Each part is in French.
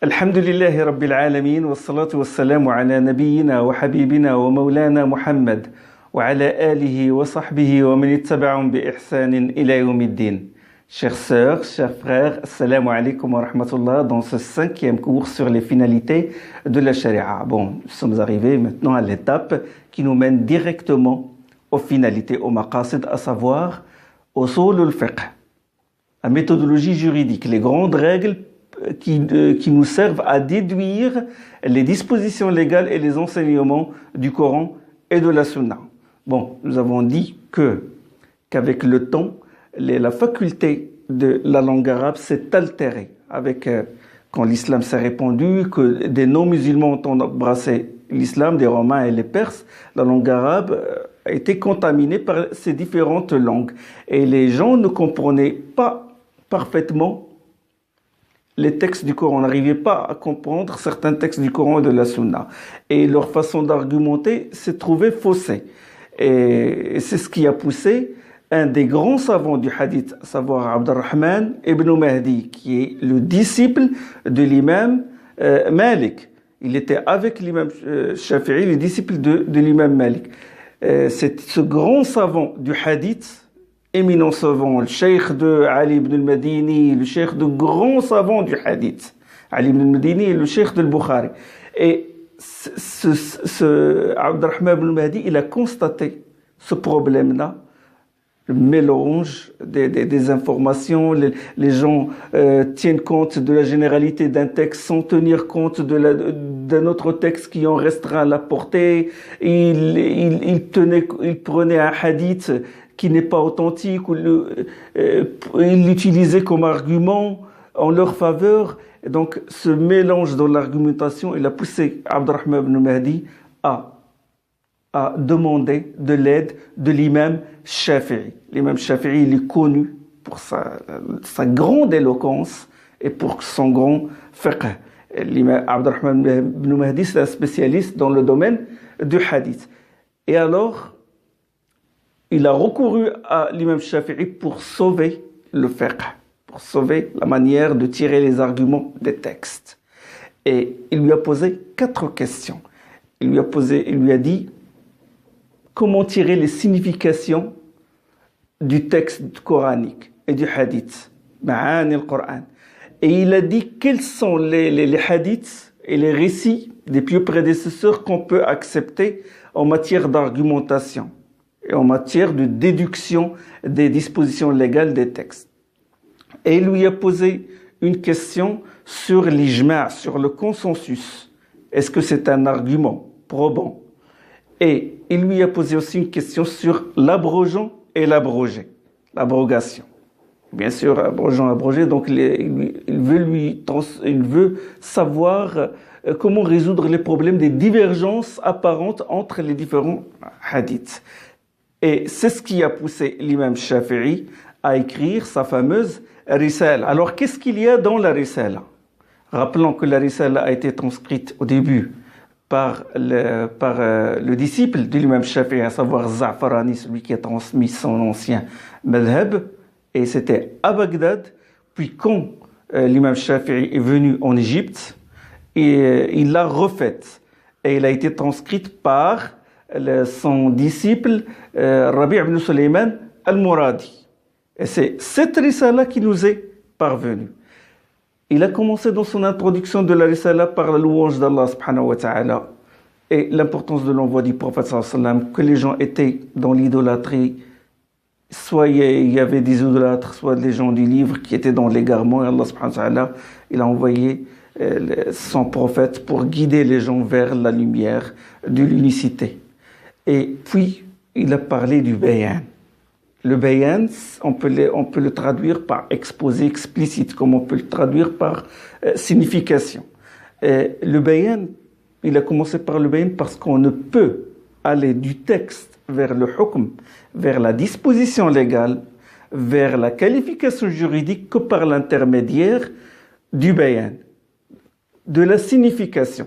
الحمد لله رب العالمين والصلاة والسلام على نبينا وحبيبنا ومولانا محمد وعلى آله وصحبه ومن اتبعهم بإحسان إلى يوم الدين. Chères sœurs, chers frères, assalamu alaikum wa rahmatullah dans ce 5e cours sur les finalités de la charia. Bon, nous sommes arrivés maintenant à l'étape qui nous mène directement aux finalités, aux maqasid, à savoir usul al-fiqh, la méthodologie juridique, les grandes règles qui nous servent à déduire les dispositions légales et les enseignements du Coran et de la Sunna. Bon, nous avons dit qu'avec le temps, la faculté de la langue arabe s'est altérée. Quand l'islam s'est répandu, que des non-musulmans ont embrassé l'islam, des Romains et les Perses, la langue arabe a été contaminée par ces différentes langues. Et les gens ne comprenaient pas parfaitement les textes du Coran, n'arrivaient pas à comprendre certains textes du Coran et de la Sunna. Et leur façon d'argumenter s'est trouvée faussée. Et c'est ce qui a poussé un des grands savants du hadith, à savoir Abdurrahman ibn Mahdi, qui est le disciple de l'imam Malik. Il était avec l'imam Shafi'i, le disciple de l'imam Malik. C'est ce grand savant du hadith, éminent savant, le cheikh de Ali ibn al-Madini, le cheikh de grands savants du hadith. Ali ibn al-Madini est le cheikh de Bukhari. Et ce Abdurrahman ibn Mahdi, il a constaté ce problème-là, le mélange des informations, les gens tiennent compte de la généralité d'un texte sans tenir compte d'un autre texte qui en restreint la portée. Il prenait un hadith qui n'est pas authentique, ou ils l'utilisaient comme argument en leur faveur. Et donc, ce mélange dans l'argumentation, il a poussé Abdurrahman ibn Mahdi à demander de l'aide de l'imam Shafi'i. L'imam Shafi'i, il est connu pour sa grande éloquence et pour son grand fiqh. L'imam Abdurrahman ibn Mahdi, c'est un spécialiste dans le domaine du hadith. Et alors, il a recouru à l'imam Shafi'i pour sauver le fiqh, pour sauver la manière de tirer les arguments des textes. Et il lui a posé 4 questions. Il lui a dit comment tirer les significations du texte coranique et du hadith, ma'ani al-Qur'an. Et il a dit quels sont les hadiths et les récits des pieux prédécesseurs qu'on peut accepter en matière d'argumentation et en matière de déduction des dispositions légales des textes. Et il lui a posé une question sur l'ijma', sur le consensus. Est-ce que c'est un argument probant? Et il lui a posé aussi une question sur l'abrogeant et l'abrogé, l'abrogation. Bien sûr, abrogeant, abrogé, donc il veut savoir comment résoudre les problèmes des divergences apparentes entre les différents hadiths. Et c'est ce qui a poussé l'imam Shafi'i à écrire sa fameuse Risala. Alors, qu'est-ce qu'il y a dans la Risala? Rappelons que la Risala a été transcrite au début par le disciple de l'imam Shafi'i, à savoir Za'farani, celui qui a transmis son ancien madhab, et c'était à Bagdad. Puis quand l'imam Shafi'i est venu en Égypte, il l'a refaite, et elle a été transcrite par son disciple Rabi' ibn Sulayman al-Muradi. Et c'est cette risala qui nous est parvenue. Il a commencé dans son introduction de la risala par la louange d'Allah subhanahu wa ta'ala et l'importance de l'envoi du prophète sallallahu alayhi wa sallam, que les gens étaient dans l'idolâtrie, soit il y avait des idolâtres, soit des gens du livre qui étaient dans l'égarement, et Allah subhanahu wa ta'ala, il a envoyé son prophète pour guider les gens vers la lumière de l'unicité. Et puis, il a parlé du bayan. Le bayan, on peut le traduire par exposé explicite, comme on peut le traduire par signification. Le bayan, il a commencé par le bayan parce qu'on ne peut aller du texte vers le hukm, vers la disposition légale, vers la qualification juridique que par l'intermédiaire du bayan, de la signification.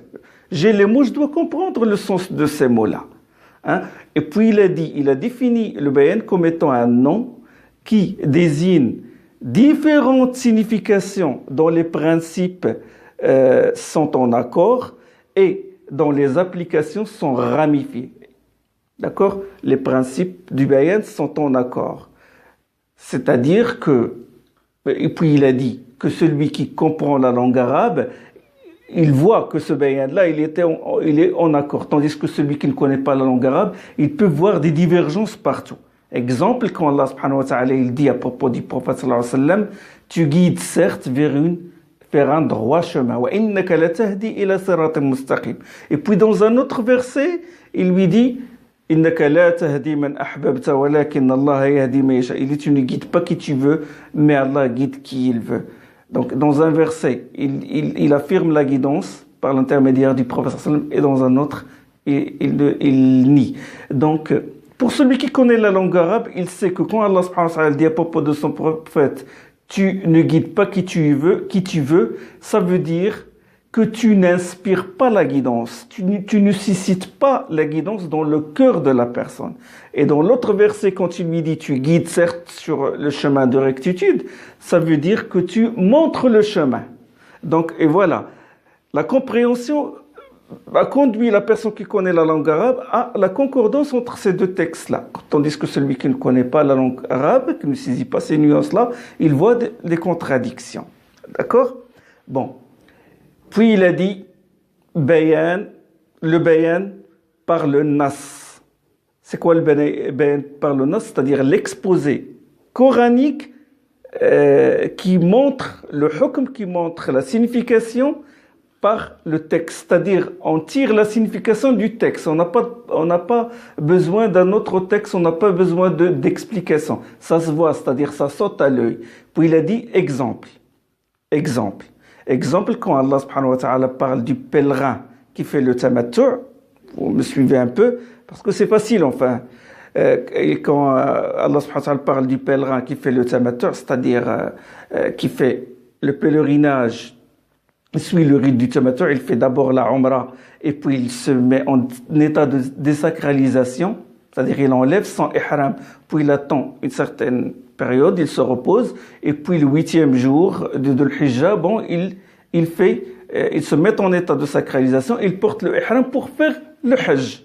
J'ai les mots, je dois comprendre le sens de ces mots-là. Et puis il a défini le bayan comme étant un nom qui désigne différentes significations dans les principes sont en accord et dont les applications sont ramifiées. D'accord? Les principes du bayan sont en accord. C'est-à-dire que, et puis il a dit que celui qui comprend la langue arabe, il voit que ce bayan-là, il est en accord. Tandis que celui qui ne connaît pas la langue arabe, il peut voir des divergences partout. Exemple, quand Allah subhanahu wa ta'ala, il dit à propos du prophète sallallahu alayhi wa sallam, tu guides certes vers un droit chemin. Wa innaka latahdi ila siratin mustaqim. Et puis dans un autre verset, il lui dit, innaka la tahdi man ahbabta walakin Allah yahdi man yasha. Il dit, tu ne guides pas qui tu veux, mais Allah guide qui il veut. Donc, dans un verset, il affirme la guidance par l'intermédiaire du prophète sallallahu alayhi wa sallam, et dans un autre, il nie. Donc, pour celui qui connaît la langue arabe, il sait que quand Allah subhanahu wa ta'ala dit à propos de son prophète, tu ne guides pas qui tu veux, ça veut dire que tu n'inspires pas la guidance, tu ne suscites pas la guidance dans le cœur de la personne. Et dans l'autre verset, quand il lui dit tu guides certes sur le chemin de rectitude, ça veut dire que tu montres le chemin. Donc, et voilà, la compréhension a conduit la personne qui connaît la langue arabe à la concordance entre ces deux textes-là. Tandis que celui qui ne connaît pas la langue arabe, qui ne saisit pas ces nuances-là, il voit des contradictions. D'accord? Bon. Puis il a dit, le bayan par le nas. C'est quoi le bayan par le nas? C'est-à-dire l'exposé coranique qui montre le hukm, qui montre la signification par le texte. C'est-à-dire, on tire la signification du texte. On n'a pas besoin d'un autre texte, on n'a pas besoin d'explication. Ça se voit, c'est-à-dire ça saute à l'œil. Puis il a dit exemple. Exemple, quand Allah subhanahu wa ta'ala parle du pèlerin qui fait le tamattu', vous me suivez un peu, parce que c'est facile enfin. Et quand Allah subhanahu wa ta'ala parle du pèlerin qui fait le tamattu', c'est-à-dire qui fait le pèlerinage, il suit le rite du tamattu', il fait d'abord la umrah, et puis il se met en état de désacralisation, c'est-à-dire il enlève son ihram, puis il attend une certaine période, il se repose, et puis le 8e jour de Dhul Hijjah, bon, il se met en état de sacralisation, il porte le ihram pour faire le hajj.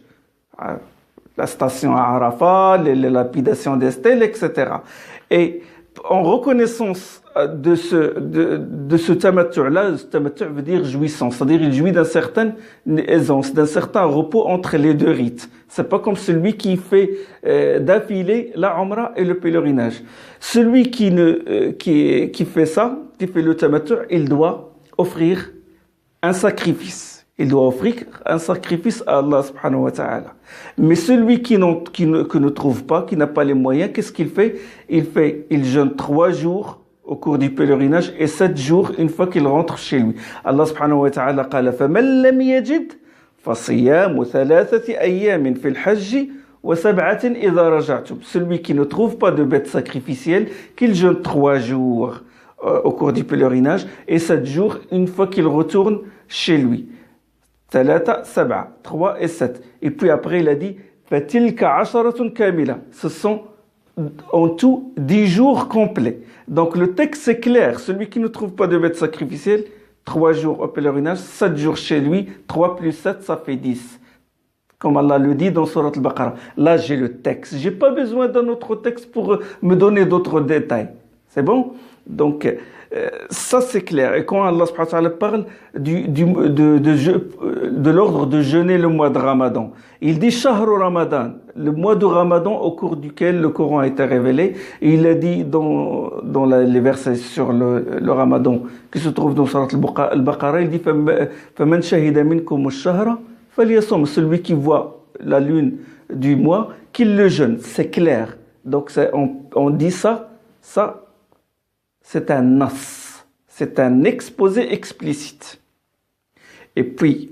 La station à Arafat, les lapidations des stèles, etc. Et en reconnaissance de ce tamattu'-là, ce tamattu' veut dire jouissance, c'est-à-dire il jouit d'une certaine aisance, d'un certain repos entre les deux rites. C'est pas comme celui qui fait d'affilée la umrah et le pèlerinage. Celui qui fait ça, qui fait le tamattu', il doit offrir un sacrifice. Il doit offrir un sacrifice à Allah subhanahu wa ta'ala. Mais celui qui ne trouve pas, qui n'a pas les moyens, qu'est-ce qu'il fait? Il jeûne 3 jours au cours du pèlerinage et 7 jours une fois qu'il rentre chez lui. Allah subhanahu wa ta'ala قال فمن لم يجد فصيام 3 أيام في الحج وسبعة إذا رجعتم. Celui qui ne trouve pas de bête sacrificielle, qu'il jeûne 3 jours au cours du pèlerinage et 7 jours une fois qu'il retourne chez lui. 3 et 7. Et puis après, il a dit فَتِلْكَ عَشَرَةٌ كَامِلَةٌ. Ce sont en tout 10 jours complets. Donc le texte c'est clair. Celui qui ne trouve pas de bête sacrificielle, 3 jours au pèlerinage, 7 jours chez lui, 3 plus 7, ça fait 10. Comme Allah le dit dans Surat Al-Baqarah. Là, j'ai le texte. J'ai pas besoin d'un autre texte pour me donner d'autres détails. C'est bon? Donc, ça c'est clair. Et quand Allah subhanahu wa ta'ala parle de l'ordre de jeûner le mois de Ramadan, il dit Shahru Ramadan, le mois de Ramadan au cours duquel le Coran a été révélé. Et il a dit dans les versets sur le Ramadan qui se trouvent dans Surat Al-Baqarah, il dit Faman shahida minkum ash-shahra falyasum. Celui qui voit la lune du mois, qu'il le jeûne. C'est clair. Donc on dit ça c'est un nas, c'est un exposé explicite. Et puis,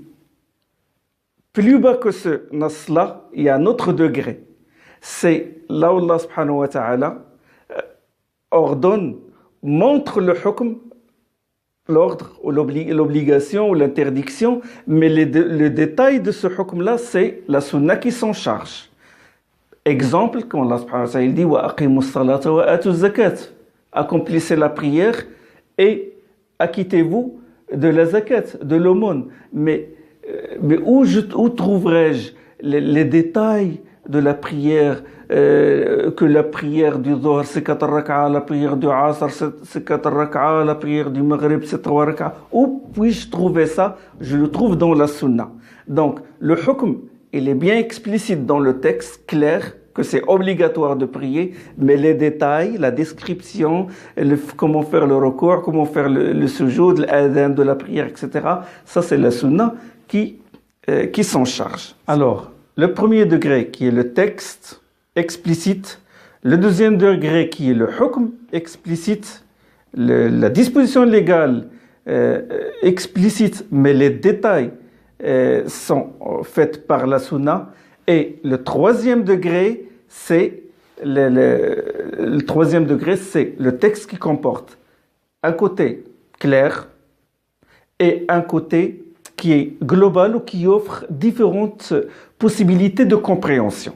plus bas que ce nas-là, il y a un autre degré. C'est là où Allah subhanahu wa ta'ala ordonne, montre le hukm, l'ordre ou l'obligation ou l'interdiction, mais le détail de ce hukm-là, c'est la sunna qui s'en charge. Exemple, quand Allah subhanahu wa ta'ala dit « Wa aqimus salata wa atuz zakat » accomplissez la prière et acquittez-vous de la zakat, de l'aumône. Mais où trouverai-je les détails de la prière, que la prière du Dhuhr c'est 4 rak'a, la prière du Asr c'est 4 rak'a, la prière du Maghrib c'est 3 rak'a. Où puis-je trouver ça? Je le trouve dans la Sunna. Donc, le hukm, il est bien explicite dans le texte, clair, que c'est obligatoire de prier, mais les détails, la description, comment faire le recours, comment faire le sujoud, l'adhan de la prière, etc., ça c'est la Sunna qui s'en charge. Alors, le premier degré qui est le texte explicite, le deuxième degré qui est le hukm explicite, la disposition légale explicite, mais les détails sont faits par la sunna. Et le troisième degré, c'est le troisième degré, c'est le texte qui comporte un côté clair et un côté qui est global ou qui offre différentes possibilités de compréhension.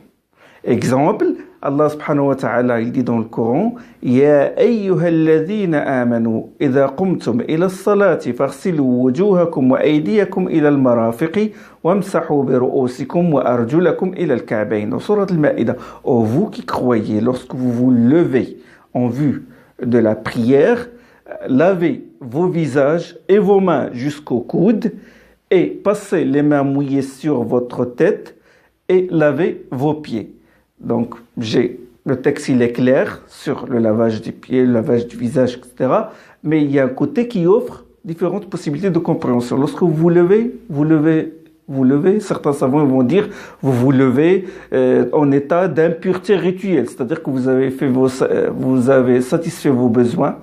Exemple, Allah subhanahu wa ta'ala, il dit dans le Coran, Ya ayyuhalladhina amanu, idha qumtum ila as-salati farsilu wujuhakum wa aydiyakum ila al-marafiqi wamsahu bi ru'usikum wa arjulakum ila al-ka'bayn. Dans Surat al-Ma'idah, ô vous qui croyez, lorsque vous vous levez en vue de la prière, lavez vos visages et vos mains jusqu'au coude et passez les mains mouillées sur votre tête et lavez vos pieds. Donc, le texte, il est clair sur le lavage des pieds, le lavage du visage, etc. Mais il y a un côté qui offre différentes possibilités de compréhension. Lorsque vous vous levez, certains savants vont dire, vous vous levez en état d'impureté rituelle, c'est-à-dire que vous avez satisfait vos besoins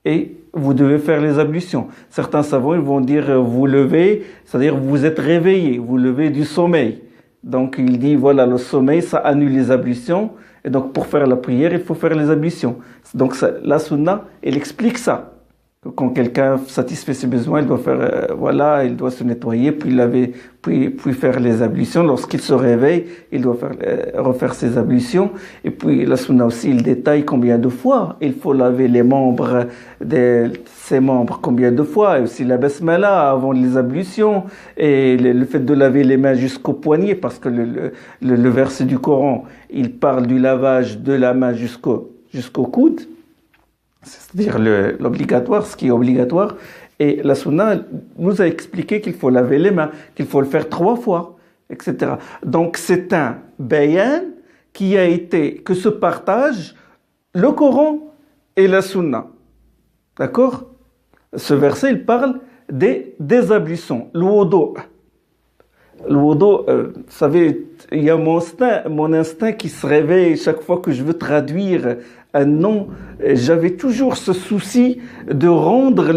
et vous devez faire les ablutions. Certains savants ils vont dire, vous levez, c'est-à-dire vous êtes réveillé, vous levez du sommeil. Donc il dit, voilà, le sommeil, ça annule les ablutions. Et donc pour faire la prière, il faut faire les ablutions. Donc la sunna, elle explique ça. Quand quelqu'un satisfait ses besoins, il doit faire, il doit se nettoyer, puis laver, puis faire les ablutions. Lorsqu'il se réveille, il doit refaire ses ablutions. Et puis la sunna aussi, il détaille combien de fois il faut laver les membres ses membres, combien de fois. Et aussi la basmala avant les ablutions. Et le fait de laver les mains jusqu'au poignet, parce que le verset du Coran, il parle du lavage de la main jusqu'au coude. C'est-à-dire l'obligatoire, ce qui est obligatoire. Et la sunna nous a expliqué qu'il faut laver les mains, qu'il faut le faire 3 fois, etc. Donc c'est un bayan que se partagent le Coran et la sunna. D'accord? Ce verset, il parle des ablutions. Le wudu. Vous savez, il y a mon instinct qui se réveille chaque fois que je veux traduire un nom. J'avais toujours ce souci de rendre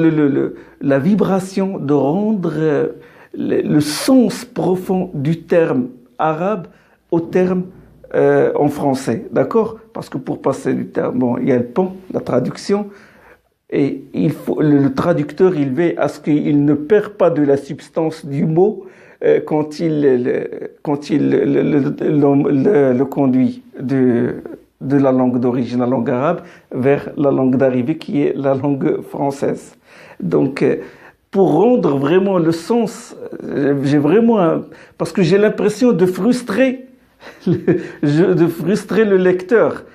la vibration, de rendre le sens profond du terme arabe au terme en français, d'accord? Parce que pour passer du terme, il y a le pont, la traduction, et le traducteur, il veille à ce qu'il ne perd pas de la substance du mot quand il le conduit de la langue d'origine, la langue arabe, vers la langue d'arrivée qui est la langue française. Donc, pour rendre vraiment le sens, parce que j'ai l'impression de frustrer le lecteur.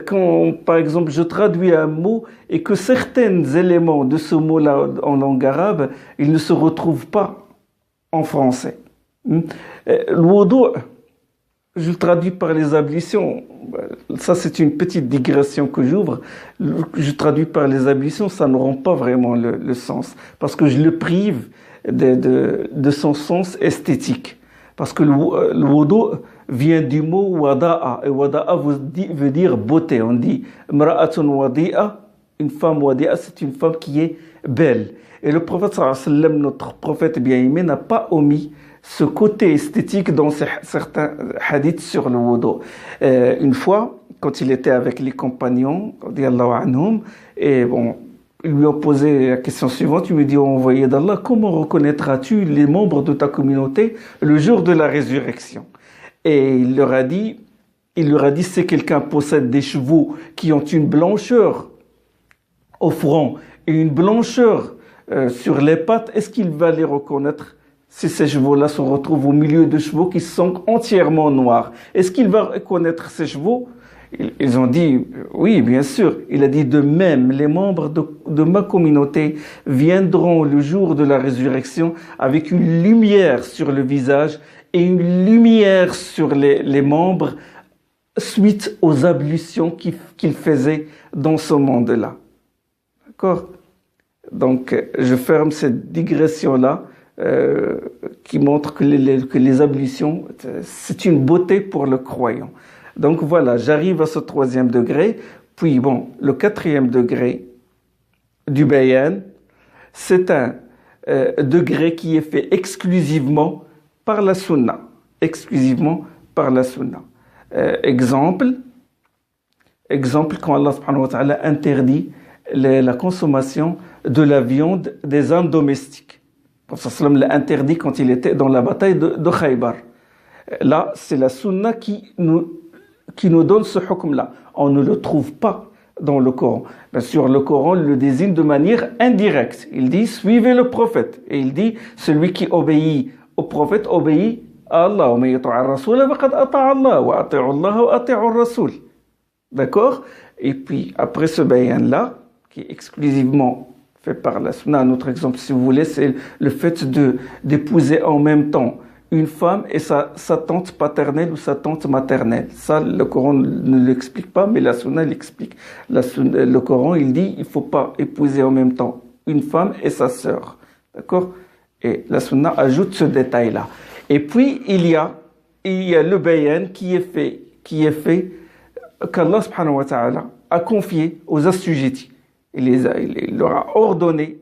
Quand, par exemple, je traduis un mot et que certains éléments de ce mot-là en langue arabe, ils ne se retrouvent pas en français. Le wudu, je le traduis par les ablutions. Ça, c'est une petite digression que j'ouvre. Je traduis par les ablutions, ça ne rend pas vraiment le sens. Parce que je le prive de son sens esthétique. Parce que le wudu vient du mot wada'a. Et wada'a veut dire beauté. On dit mra'atun wadi'a, une femme wadi'a, c'est une femme qui est belle. Et le prophète sallallahu alayhi wa sallam, notre prophète bien-aimé, n'a pas omis ce côté esthétique dans certains hadiths sur le wudu. Une fois, quand il était avec les compagnons, radiyallahu anhum, et ils lui ont posé la question suivante, il lui dit, envoyé d'Allah, comment reconnaîtras-tu les membres de ta communauté le jour de la résurrection? Et il leur a dit, si quelqu'un possède des chevaux qui ont une blancheur au front et une blancheur sur les pattes, est-ce qu'il va les reconnaître si ces chevaux-là se retrouvent au milieu de chevaux qui sont entièrement noirs? Est-ce qu'il va reconnaître ces chevaux? Ils ont dit, oui, bien sûr. Il a dit, de même, les membres de ma communauté viendront le jour de la résurrection avec une lumière sur le visage et une lumière sur les membres suite aux ablutions qu'ils faisaient dans ce monde-là. D'accord? Donc, je ferme cette digression-là qui montre que les ablutions, c'est une beauté pour le croyant. Donc voilà, j'arrive à ce 3e degré. Puis bon, le 4e degré du bayan, c'est un degré qui est fait exclusivement par la sunna. Exclusivement par la sunna. Exemple, quand Allah subhanahu wa ta'ala interdit la consommation de la viande des ânes domestiques. Le prophète sallam l'a interdit quand il était dans la bataille de Khaybar. Là, c'est la sunna qui nous donne ce hukm-là. On ne le trouve pas dans le Coran. Bien sûr, le Coran le désigne de manière indirecte. Il dit, suivez le prophète. Et il dit, celui qui obéit au prophète obéit à Allah. D'accord? Et puis, après ce bayan-là, qui est exclusivement fait par la sunna, un autre exemple, si vous voulez, c'est le fait d'épouser en même temps une femme et sa tante paternelle ou sa tante maternelle. Ça, le Coran ne l'explique pas, mais la sunna l'explique. Le Coran, il dit, il ne faut pas épouser en même temps une femme et sa sœur. D'accord? Et la sunna ajoute ce détail-là. Et puis, il y a le bayan qui est fait, qu'Allah subhanahu wa ta'ala a confié aux assujettis. Il leur a ordonné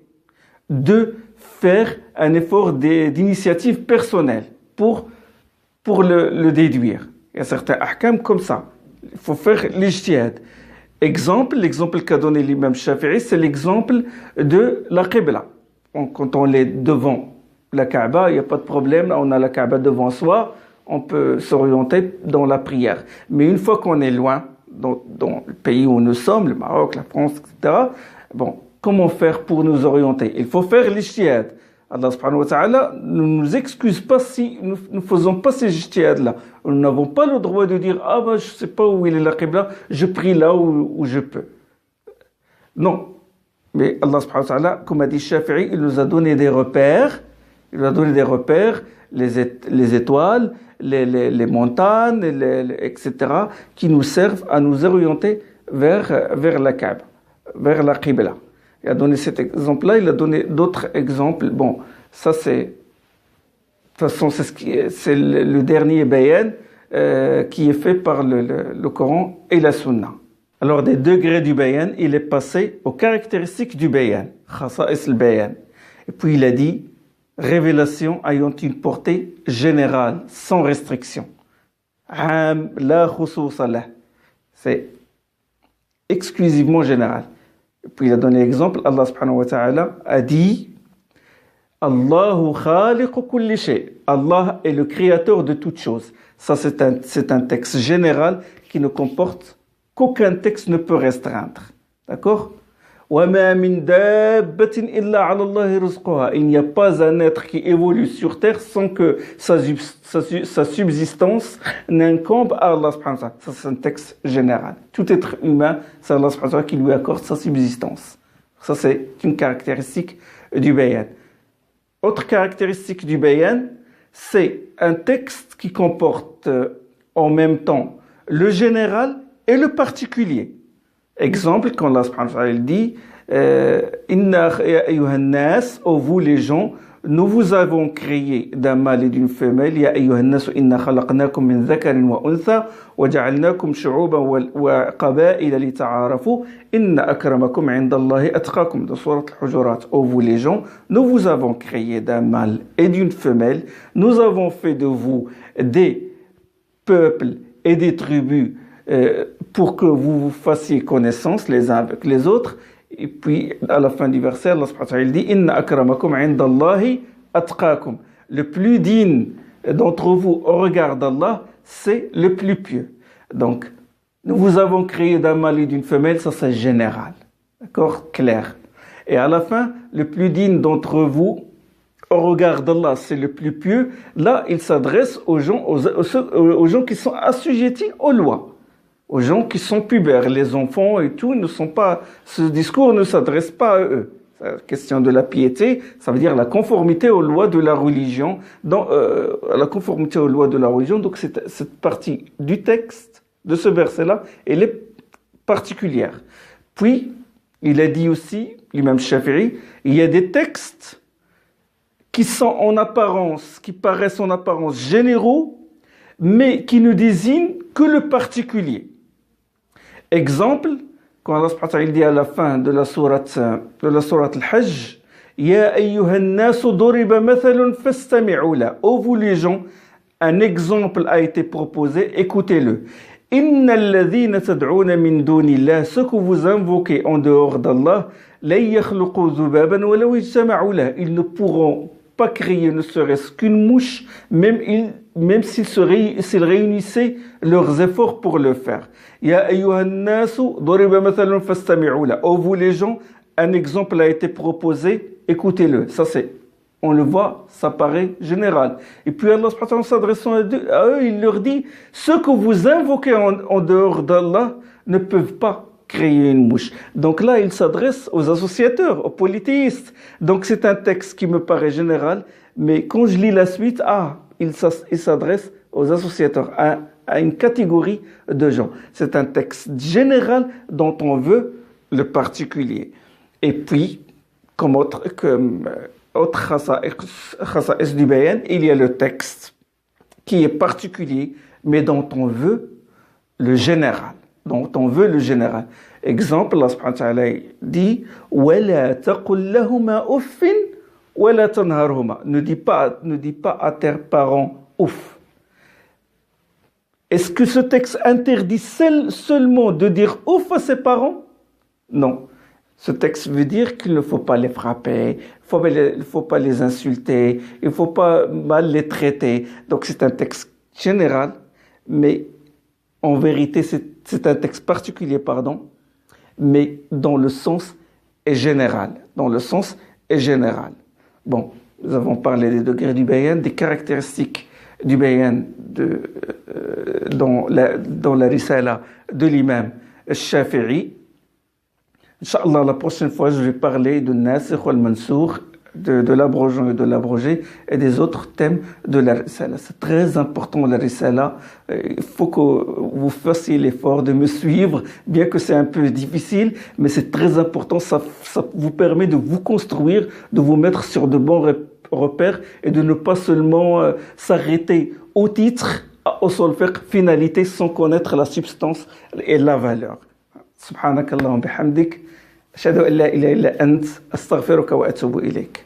de faire un effort d'initiative personnelle pour le déduire. Il y a certains ahkam comme ça. Il faut faire l'ijtihad. L'exemple qu'a donné l'imam Shafi'i, c'est l'exemple de la Qibla. Quand on est devant la Kaaba, il n'y a pas de problème, on a la Kaaba devant soi, on peut s'orienter dans la prière. Mais une fois qu'on est loin, dans le pays où nous sommes, le Maroc, la France, etc., bon, comment faire pour nous orienter? Il faut faire l'ijtihad. Allah subhanahu wa ta'ala ne nous excuse pas si nous ne faisons pas ces ijtihad-là. Nous n'avons pas le droit de dire, je ne sais pas où il est la Qibla, je prie là où je peux. Non. Mais Allah subhanahu wa ta'ala, comme a dit Shafi'i, il nous a donné des repères. Il nous a donné des repères, les étoiles, les montagnes, etc., qui nous servent à nous orienter vers la Kaaba, vers la Qibla. Il a donné cet exemple-là, il a donné d'autres exemples. Bon, ça c'est, de toute façon, c'est le dernier bayan qui est fait par le Coran et la Sunna. Alors, des degrés du bayan, il est passé aux caractéristiques du bayan, khasa'is al-bayan. Et puis il a dit, révélation ayant une portée générale, sans restriction. La khususa lah. C'est exclusivement général. Et puis il a donné l'exemple, Allah subhanahu wa ta'ala a dit, Allahu khaliqu kulli shay. Allah est le créateur de toutes choses. Ça c'est un texte général qui ne comporte qu'aucun texte ne peut restreindre. D'accord? Il n'y a pas un être qui évolue sur terre sans que sa subsistance n'incombe à Allah subhanahu wa ta'ala. Ça, c'est un texte général. Tout être humain, c'est Allah subhanahu wa ta'ala qui lui accorde sa subsistance. Ça, c'est une caractéristique du bayan. Autre caractéristique du bayan, c'est un texte qui comporte en même temps le général et le particulier. Exemple, quand Allah subhanahu wa ta'ala dit Inna ya ayyuhan nas, ô vous les gens, nous vous avons créé d'un mâle et d'une femelle. Ya ayyuhan nas, inna khalaqnakum min dhakarin wa untha wa ja'alnakum shu'uban wa qaba'ila li ta'arafu inna akramakum 'inda Allahi atqakum. De sourate al-Hujurat. Ô vous les gens, nous vous avons créé d'un mâle et d'une femelle. Nous avons fait de vous des peuples et des tribus pour que vous fassiez connaissance les uns avec les autres. Et puis, à la fin du verset, Allah subhanahu wa ta'ala dit Inna akramakum 'inda Allahi atqakum. Le plus digne d'entre vous au regard d'Allah, c'est le plus pieux. Donc, nous vous avons créé d'un mâle et d'une femelle, ça c'est général. D'accord? Clair. Et à la fin, le plus digne d'entre vous, au regard d'Allah, c'est le plus pieux. Là, il s'adresse aux gens qui sont assujettis aux lois, aux gens qui sont pubères, les enfants et tout, ne sont pas. Ce discours ne s'adresse pas à eux. La question de la piété, ça veut dire la conformité aux lois de la religion. La conformité aux lois de la religion. Donc cette partie du texte de ce verset-là, elle est particulière. Puis, il a dit aussi, l'imam Shafi'i, il y a des textes qui paraissent en apparence généraux, mais qui ne désignent que le particulier. Exemple, quand Allah subhanahu wa ta'ala dit à la fin de la sourate Al-Hajj, Ya ayyuhan nasu duriba mathalun fastami'u la. Ô vous les gens, un exemple a été proposé, écoutez-le. Innal ladhina tad'una min dunillah, ce que vous invoquez en dehors d'Allah, la yakhluqu dhubaban wa law ijtama'u la. Ils ne pourront pas créer ne serait-ce qu'une mouche, même s'ils réunissaient leurs efforts pour le faire. Ya ayyuhan nasu duriba mathalun fastami'u la. Oh vous les gens, un exemple a été proposé, écoutez-le. Ça on le voit, ça paraît général. Et puis Allah subhanahu wa ta'ala, s'adressant à eux, il leur dit, ceux que vous invoquez en dehors d'Allah ne peuvent pas créer une mouche. Donc là, il s'adresse aux associateurs, aux polythéistes. Donc c'est un texte qui me paraît général, mais quand je lis la suite, il s'adresse aux associateurs, à une catégorie de gens. C'est un texte général dont on veut le particulier. Et puis, comme autre khasa'is du bayan, il y a le texte qui est particulier, mais dont on veut le général. Exemple, Allah subhanahu wa ta'ala dit وَلَا تَقُلْ لَهُمَا أُفٍّ وَلَا تَنْهَرْهُمَا. Ne dis pas à tes parents ouf. Est-ce que ce texte interdit seulement de dire ouf à ses parents? Non. Ce texte veut dire qu'il ne faut pas les frapper, il ne faut pas les insulter, il ne faut pas mal les traiter. Donc c'est un texte général, mais en vérité c'est un texte particulier, mais dont le sens est général. Bon, nous avons parlé des degrés du bayan, des caractéristiques du bayan dans la risala de l'imam Shafi'i. Inch'Allah, la prochaine fois, je vais parler de Nasikh wal Mansoukh, de l'abrogeant et de l'abrogé, et des autres thèmes de la risala. C'est très important, la risala. Il faut que vous fassiez l'effort de me suivre, bien que c'est un peu difficile, mais c'est très important. Ça vous permet de vous construire, de vous mettre sur de bons repères, et de ne pas seulement s'arrêter au titre, au solfèque, finalité, sans connaître la substance et la valeur. سبحانك اللهم وبحمدك أشهد أن لا إله إلا أنت أستغفرك وأتوب إليك